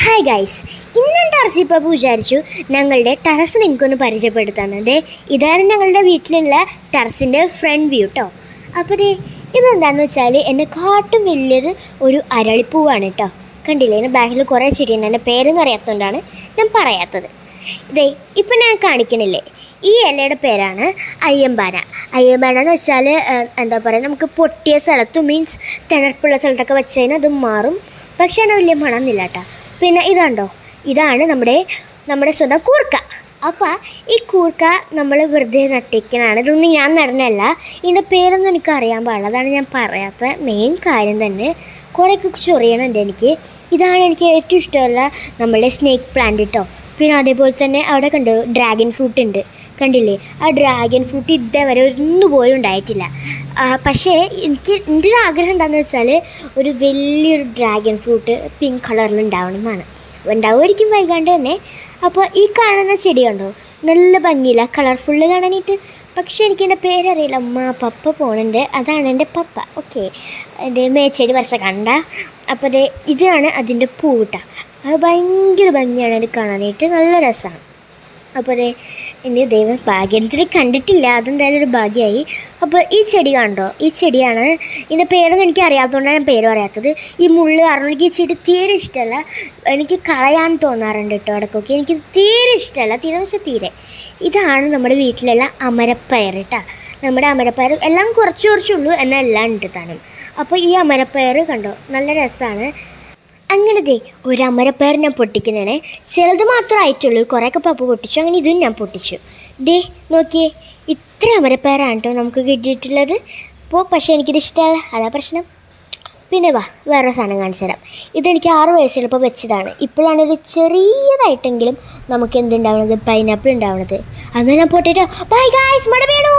Hi guys, ഇന്ന് ഞാൻ ടെറസിൽ ഇപ്പോൾ വിചാരിച്ചു ഞങ്ങളുടെ ടെറസ് നിങ്ങൾക്കൊന്ന് പരിചയപ്പെടുത്താന്നത്. ഇതാണ് ഞങ്ങളുടെ വീട്ടിലുള്ള ടെറസിൻ്റെ ഫ്രണ്ട് വ്യൂ കേട്ടോ. അപ്പോൾ ഇതെന്താണെന്ന് വെച്ചാൽ എന്നെ കാട്ടും വലിയൊരു ഒരു അരളിപ്പൂവാണ് കേട്ടോ. കണ്ടില്ലേ, എൻ്റെ ബാക്കിൽ കുറേ ചെടിയുണ്ട്. എൻ്റെ പേരൊന്നും അറിയാത്തതുകൊണ്ടാണ് ഞാൻ പറയാത്തത്. ഇപ്പം ഞാൻ കാണിക്കണില്ലേ, ഈ ഇലയുടെ പേരാണ് അയ്യമ്പാന. അയ്യമ്പാന എന്ന് വെച്ചാൽ എന്താ പറയുക, നമുക്ക് പൊട്ടിയ സ്ഥലത്ത് മീൻസ് തണുപ്പുള്ള സ്ഥലത്തൊക്കെ വെച്ച് കഴിഞ്ഞാൽ അത് മാറും. പക്ഷേ അത് വലിയ മണമെന്നില്ല കേട്ടോ. പിന്നെ ഇതുണ്ടോ, ഇതാണ് നമ്മുടെ സ്വന്തം കൂർക്ക. അപ്പോൾ ഈ കൂർക്ക നമ്മൾ വെറുതെ നട്ടിരിക്കണതാണ്. ഇതൊന്നും ഞാൻ നടനല്ല, ഇതിൻ്റെ പേരൊന്നും എനിക്ക് അറിയാൻ പാടില്ല. അതാണ് ഞാൻ പറയാത്ത മെയിൻ കാര്യം തന്നെ. കുറേയൊക്കെ ചൊറിയണുണ്ട് എനിക്ക്. ഇതാണ് എനിക്ക് ഏറ്റവും ഇഷ്ടമുള്ള നമ്മളുടെ സ്നേക്ക് പ്ലാന്റ് കേട്ടോ. പിന്നെ അതേപോലെ തന്നെ അവിടെ കണ്ടു ഡ്രാഗൺ ഫ്രൂട്ട് ഉണ്ട്, കണ്ടില്ലേ? ആ ഡ്രാഗൺ ഫ്രൂട്ട് ഇതേവരെ ഒന്നുപോലും ഉണ്ടായിട്ടില്ല. പക്ഷേ എൻ്റെ ഒരു ആഗ്രഹം എന്താണെന്ന് വെച്ചാൽ ഒരു വലിയൊരു ഡ്രാഗൺ ഫ്രൂട്ട് പിങ്ക് കളറിൽ ഉണ്ടാവണം എന്നാണ്. ഉണ്ടാവുമായിരിക്കും വൈകാണ്ട് തന്നെ. അപ്പോൾ ഈ കാണുന്ന ചെടി കണ്ടോ, നല്ല ഭംഗിയില്ല, കളർഫുള്ള് കാണാനായിട്ട്. പക്ഷേ എനിക്കെൻ്റെ പേരറിയില്ല. പപ്പ പോകുന്നുണ്ട്, അതാണ് എൻ്റെ പപ്പ. ഓക്കെ, എൻ്റെ മേച്ചെടി പറിച്ച കണ്ട. അപ്പോൾ ഇതാണ് അതിൻ്റെ പൂവിട്ട. അത് ഭയങ്കര ഭംഗിയാണ് അത് കാണാനായിട്ട്, നല്ല രസമാണ്. അപ്പോൾ ഇനി ദൈവം ഭാഗ്യത്തിന് കണ്ടിട്ടില്ല, അതെന്തായാലും ഒരു ഭാഗ്യമായി. അപ്പോൾ ഈ ചെടി കണ്ടോ, ഈ ചെടിയാണ്. ഇതിൻ്റെ പേരൊന്നും എനിക്ക് അറിയാത്തതുകൊണ്ടാണ് ഞാൻ പേര് പറയാത്തത്. ഈ മുള്ള് കാരണം എനിക്ക് ഈ ചെടി തീരെ ഇഷ്ടമല്ല. എനിക്ക് കളയാൻ തോന്നാറുണ്ട് കേട്ടോ ഇടയ്ക്കൊക്കെ. എനിക്ക് തീരെ ഇഷ്ടമല്ല, തീരെ വെച്ചാൽ തീരെ. ഇതാണ് നമ്മുടെ വീട്ടിലുള്ള അമരപ്പയർ കേട്ടോ. നമ്മുടെ അമരപ്പയർ എല്ലാം കുറച്ചുള്ളൂ, എന്നാൽ എല്ലാം ഉണ്ട് താനും. അപ്പോൾ ഈ അമരപ്പയർ കണ്ടോ, നല്ല രസമാണ്. അങ്ങനെ ഒരു അമരപ്പയർ ഞാൻ പൊട്ടിക്കുന്നതാണേ. ചിലത് മാത്രമായിട്ടുള്ളൂ, കുറേയൊക്കെ പപ്പ പൊട്ടിച്ചു. അങ്ങനെ ഇതും ഞാൻ പൊട്ടിച്ചു. നോക്കിയേ, ഇത്ര അമരപ്പയറാണ് കേട്ടോ നമുക്ക് കിട്ടിയിട്ടുള്ളത്. പക്ഷേ എനിക്കിത് ഇഷ്ടമല്ല, അതാ പ്രശ്നം. പിന്നെ വേറെ സാധനം കാണിച്ചു തരാം. ഇതെനിക്ക് 6 വയസ്സുള്ളപ്പോൾ വെച്ചതാണ്. ഇപ്പോഴാണ് ഒരു ചെറിയതായിട്ടെങ്കിലും നമുക്ക് എന്തുണ്ടാവുന്നത്, പൈനാപ്പിൾ ഉണ്ടാവുന്നത്. അങ്ങനെ ഞാൻ പൊട്ടിട്ടോ. ബൈ ഗൈസ്, മഴ വീണു.